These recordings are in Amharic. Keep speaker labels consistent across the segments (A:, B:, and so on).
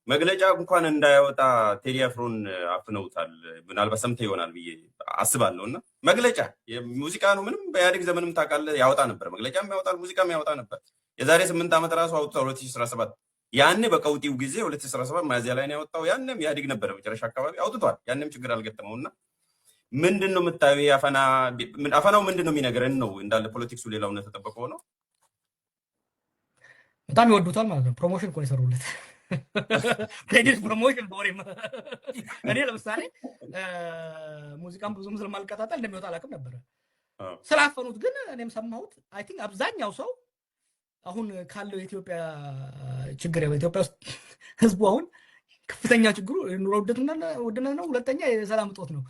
A: መግለጫ እንኳን እንዳያወጣ ቴዲ አፍሮን አፍነውታል። ምናልባት ሰምተህ ይሆናል ብዬ አስባለሁ። እና መግለጫ ሙዚቃ ነው። ምንም በኢህአዴግ ዘመንም ታውቃለህ ያወጣ ነበር፣ መግለጫም ያወጣል፣ ሙዚቃም ያወጣ ነበር። የዛሬ 8 ዓመት ራሱ አውጥቷል 2017 ያኔ በቀውጢው ጊዜ 2017 ሚያዝያ ላይ ነው ያወጣው። ያንም ኢህአዴግ ነበረ መጨረሻ አካባቢ አውጥቷል። ያንም ችግር አልገጠመውና ምንድን ነው የምታየው? አፈናው ምንድን ነው የሚነግረን ነው? እንዳለ ፖለቲክሱ ሌላው ነው ተጠበቀው ነው።
B: በጣም ይወዱታል ማለት ነው። ፕሮሞሽን እኮ ነው የሰሩለት። ቴዲስ ፕሮሞሽን በወሬ እኔ ለምሳሌ ሙዚቃም ብዙም ስለማልከታተል እንደሚወጣ አላውቅም ነበረ። ስላፈኑት ግን እኔም ሰማሁት። አይ ቲንክ አብዛኛው ሰው አሁን ካለው የኢትዮጵያ ችግር በኢትዮጵያ ውስጥ ህዝቡ አሁን ከፍተኛ ችግሩ ኑሮ ውድነት ነው። ሁለተኛ የሰላም እጦት ነው።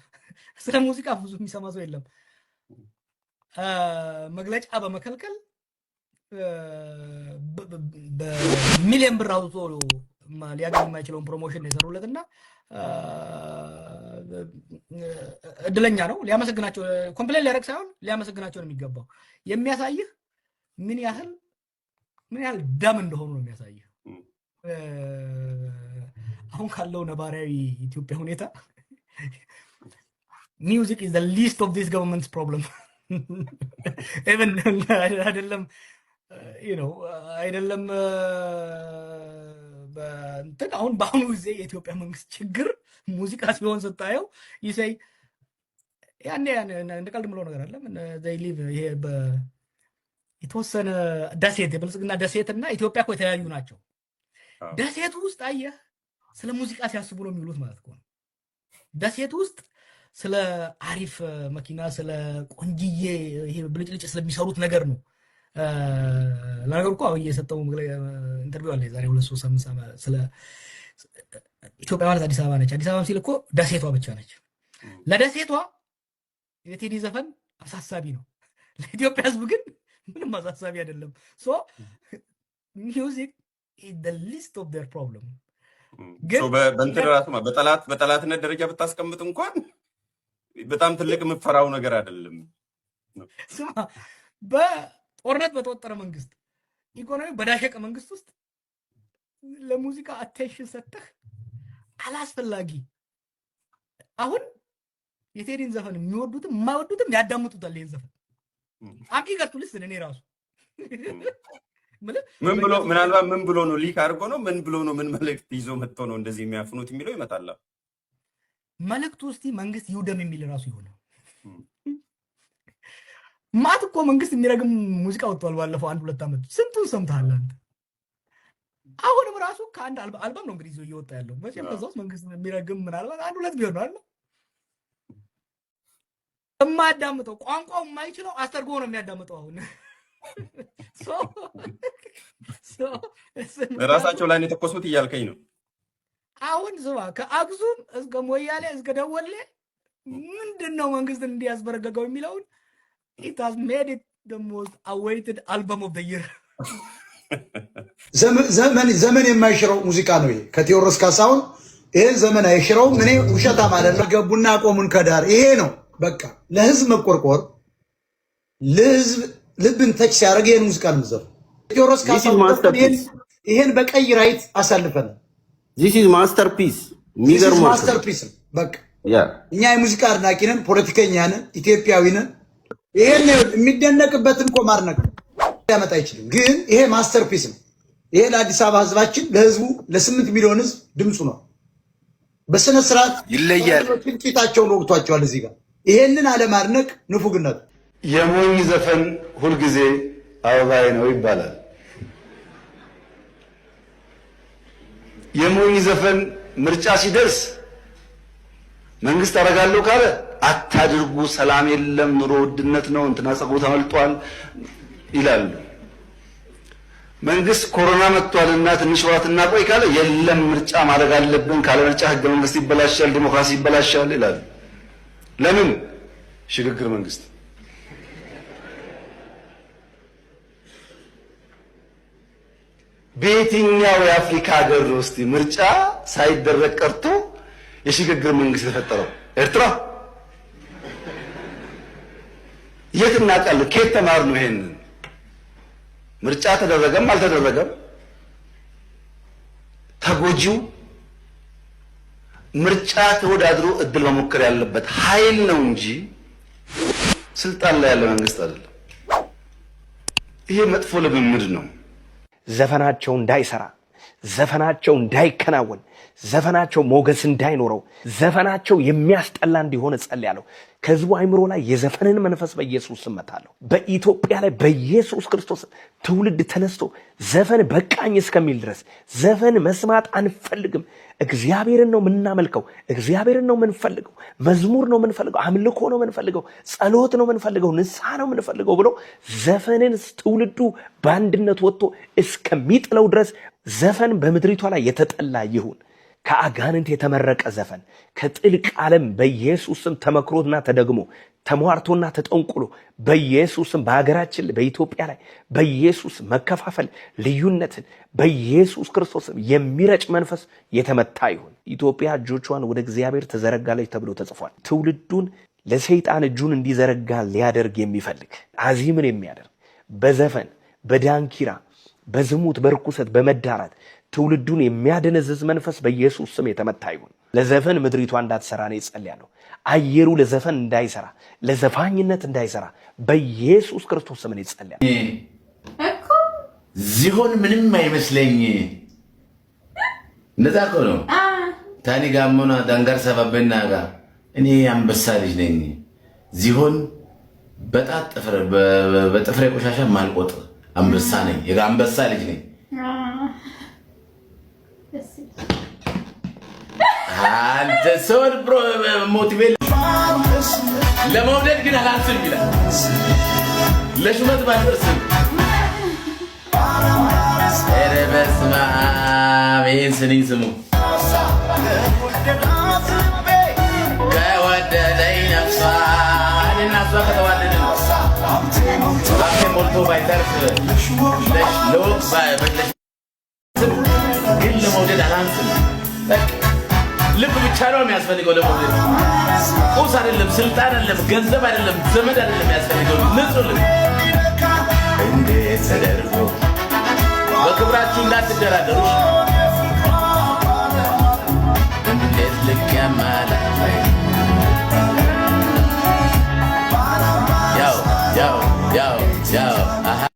B: ስለ ሙዚቃ ብዙ የሚሰማ ሰው የለም። መግለጫ በመከልከል በሚሊዮን ብር አውጥቶ ሊያገኝ የማይችለውን ፕሮሞሽን የሰሩለት እና እድለኛ ነው። ሊያመሰግናቸው ኮምፕሌን ሊያደርግ ሳይሆን ሊያመሰግናቸው ነው የሚገባው። የሚያሳይህ ምን ያህል ደም እንደሆኑ ነው የሚያሳይህ። አሁን ካለው ነባራዊ ኢትዮጵያ ሁኔታ ሚውዚክ ኢዝ ዘ ሊስት ኦፍ ዲስ ገቨርንመንትስ ፕሮብለም ኢቨን አይደለም አይደለም በእንትን አሁን በአሁኑ ጊዜ የኢትዮጵያ መንግስት ችግር ሙዚቃ ሲሆን ስታየው ይሰይ ያኔ እንደ ቀልድ ምለው ነገር አለ። they live ይሄ የተወሰነ ደሴት የብልጽግና ደሴትና ኢትዮጵያ እኮ የተለያዩ ናቸው። ደሴቱ ውስጥ አየህ ስለ ሙዚቃ ሲያስቡ ነው የሚውሉት ማለት ነው። ደሴቱ ውስጥ ስለ አሪፍ መኪና ስለ ቆንጂዬ ይሄ ብልጭልጭ ስለሚሰሩት ነገር ነው። ለነገሩ እኮ አሁን የሰጠው ኢንተርቪው አለ የዛሬ 2-3 ሳምንት ስለ ኢትዮጵያ ማለት አዲስ አበባ ነች። አዲስ አበባ ሲል እኮ ደሴቷ ብቻ ነች። ለደሴቷ የቴዲ ዘፈን አሳሳቢ ነው፣ ለኢትዮጵያ ህዝብ ግን ምንም አሳሳቢ አይደለም። ሶ ሚውዚክ ኢዝ ዘ ሊስት ኦፍ ዴር ፕሮብለም።
A: ግን በጠላትነት ደረጃ ብታስቀምጥ እንኳን በጣም ትልቅ የምፈራው ነገር አይደለም።
B: ስማ በጦርነት በተወጠረ መንግስት፣ ኢኮኖሚ በዳሸቀ መንግስት ውስጥ ለሙዚቃ አቴንሽን ሰጥተህ አላስፈላጊ አሁን የቴዲን ዘፈን የሚወዱትም የማይወዱትም ያዳምጡታል። ይሄን ዘፈን አቂ ገርቱልስ እኔ ራሱ
A: ምናልባት ምን ብሎ ነው ሊክ አድርጎ ነው ምን ብሎ ነው ምን መልእክት ይዞ መጥቶ ነው እንደዚህ የሚያፍኑት የሚለው ይመጣል።
B: መልእክቱ እስቲ መንግስት ይውደም የሚል ራሱ ይሆነ ማት እኮ መንግስት የሚረግም ሙዚቃ ወጥቷል ባለፈው 1-2 ዓመት። ስንቱን ሰምተሃል አንተ? አሁንም ራሱ ከአንድ አልበም ነው እንግዲህ ይዞ እየወጣ ያለው። መቼም በዛውስ መንግስት የሚረግም ምናልባት 1-2 ቢሆን ነው አይደል? የማያዳምጠው ቋንቋው የማይችለው አስተርጎ ነው የሚያዳምጠው። አሁን
A: ራሳቸው ላይ የተኮሱት እያልከኝ ነው?
B: አሁን ስማ ከአክሱም እስከ ሞያሌ እስከ ደወሌ ምንድነው መንግስት እንዲያስበረገገው የሚለውን it has made it the most awaited album of the year።
C: ዘመን የማይሽረው ሙዚቃ ነው ይሄ። ከቴዎድሮስ ካሳሁን ይሄን ዘመን አይሽረውም። እኔ ውሸታም አይደለም። ገቡና ቆሙን ከዳር ይሄ ነው በቃ ለህዝብ መቆርቆር ለህዝብ ልብን ተች ሲያደርግ ይሄን ሙዚቃ ነው ዘፈን ቴዎድሮስ ካሳሁን ይሄን በቀይ ራይት አሳልፈን
D: this is masterpiece የሚገርም
C: ማስተርፒስ በቃ እኛ የሙዚቃ አድናቂ ነን፣ ፖለቲከኛ ነን፣ ኢትዮጵያዊ ነን። ይሄን የሚደነቅበትን እኮ ማድነቅ ያመጣ አይችልም፣ ግን ይሄ ማስተርፒስ ነው። ይሄ ለአዲስ አበባ ህዝባችን ለህዝቡ ለ8 ሚሊዮን ህዝብ ድምፁ ነው። በስነ ስርዓት
D: ይለያል።
C: ጭንቂታቸውን ወቅቷቸዋል። እዚህ ጋር ይሄንን አለማድነቅ ንፉግነት።
E: የሞኝ ዘፈን ሁልጊዜ አበባዬ ነው ይባላል። የሞኝ ዘፈን ምርጫ ሲደርስ መንግስት አረጋለሁ ካለ አታድርጉ፣ ሰላም የለም፣ ኑሮ ውድነት ነው፣ እንትና ጸጉሩ ተመልጧል ይላሉ። መንግስት ኮሮና መጥቷልና ትንሽ ወራት እናቆይ ካለ የለም ምርጫ ማድረግ አለብን፣ ካለ ምርጫ ህገ መንግስት ይበላሻል፣ ዲሞክራሲ ይበላሻል ይላሉ። ለምን? ሽግግር መንግስት። በየትኛው የአፍሪካ ሀገር ውስጥ ምርጫ ሳይደረግ ቀርቶ የሽግግር መንግስት የተፈጠረው? ኤርትራ። የት እናውቃለን? ከየት ተማርነው? ይሄንን ምርጫ ተደረገም አልተደረገም ተጎጂው ምርጫ ተወዳድሮ እድል መሞከር ያለበት ኃይል ነው እንጂ ስልጣን ላይ ያለ መንግስት አይደለም። ይሄ መጥፎ ልምምድ ነው።
F: ዘፈናቸው እንዳይሰራ፣ ዘፈናቸው እንዳይከናወን፣ ዘፈናቸው ሞገስ እንዳይኖረው፣ ዘፈናቸው የሚያስጠላ እንዲሆን ጸልያለሁ። ከህዝቡ አይምሮ ላይ የዘፈንን መንፈስ በኢየሱስ ስም መታለሁ። በኢትዮጵያ ላይ በኢየሱስ ክርስቶስ ትውልድ ተነስቶ ዘፈን በቃኝ እስከሚል ድረስ ዘፈን መስማት አንፈልግም፣ እግዚአብሔርን ነው የምናመልከው፣ እግዚአብሔርን ነው የምንፈልገው፣ መዝሙር ነው የምንፈልገው፣ አምልኮ ነው የምንፈልገው፣ ጸሎት ነው የምንፈልገው፣ ንስሐ ነው የምንፈልገው ብሎ ዘፈንን ትውልዱ በአንድነት ወጥቶ እስከሚጥለው ድረስ ዘፈን በምድሪቷ ላይ የተጠላ ይሁን። ከአጋንንት የተመረቀ ዘፈን ከጥልቅ ዓለም በኢየሱስ ስም ተመክሮና ተደግሞ ተሟርቶና ተጠንቁሎ በኢየሱስ ስም በሀገራችን በኢትዮጵያ ላይ በኢየሱስ መከፋፈል ልዩነትን በኢየሱስ ክርስቶስ የሚረጭ መንፈስ የተመታ ይሁን። ኢትዮጵያ እጆቿን ወደ እግዚአብሔር ተዘረጋለች ተብሎ ተጽፏል። ትውልዱን ለሰይጣን እጁን እንዲዘረጋ ሊያደርግ የሚፈልግ አዚምን የሚያደርግ በዘፈን በዳንኪራ በዝሙት በርኩሰት በመዳራት ትውልዱን የሚያደነዝዝ መንፈስ በኢየሱስ ስም የተመታ ይሁን። ለዘፈን ምድሪቷ እንዳትሰራ ነው ጸልያለሁ። አየሩ ለዘፈን እንዳይሰራ፣ ለዘፋኝነት እንዳይሰራ በኢየሱስ ክርስቶስ ስም ነው ጸልያለሁ።
G: እኮ ዚሆን ምንም አይመስለኝ። እንደዛ እኮ ነው። ታኒ ጋሞና ዳንጋር ሰባበና ጋር እኔ አንበሳ ልጅ ነኝ። ዚሆን በጥፍሬ ቆሻሻ ማልቆጥ አንበሳ ነኝ። የአንበሳ ልጅ ነኝ። አንተ ሰውን ሞቲቬት ለመውደድ ግን አላንስም ይላል። ለሹመት ባልደርስም ኧረ በስመ አብ። ይህን ስንኝ ስሙ። ከወደደኝ ነፍሷ እኔና እሷ ከተዋደድን ባኬ ሞልቶ ባይተርፍ ለወቅ ግን ለመውደድ አላንስም። ልብ ብቻ ነው የሚያስፈልገው ለመውደድ። ቁስ አይደለም፣ ስልጣን አይደለም፣ ገንዘብ አይደለም፣ ዘመድ አይደለም የሚያስፈልገው ንጹህ ልብ። እንዴት ተደርጎ በክብራችሁ እንዳትደራደሩ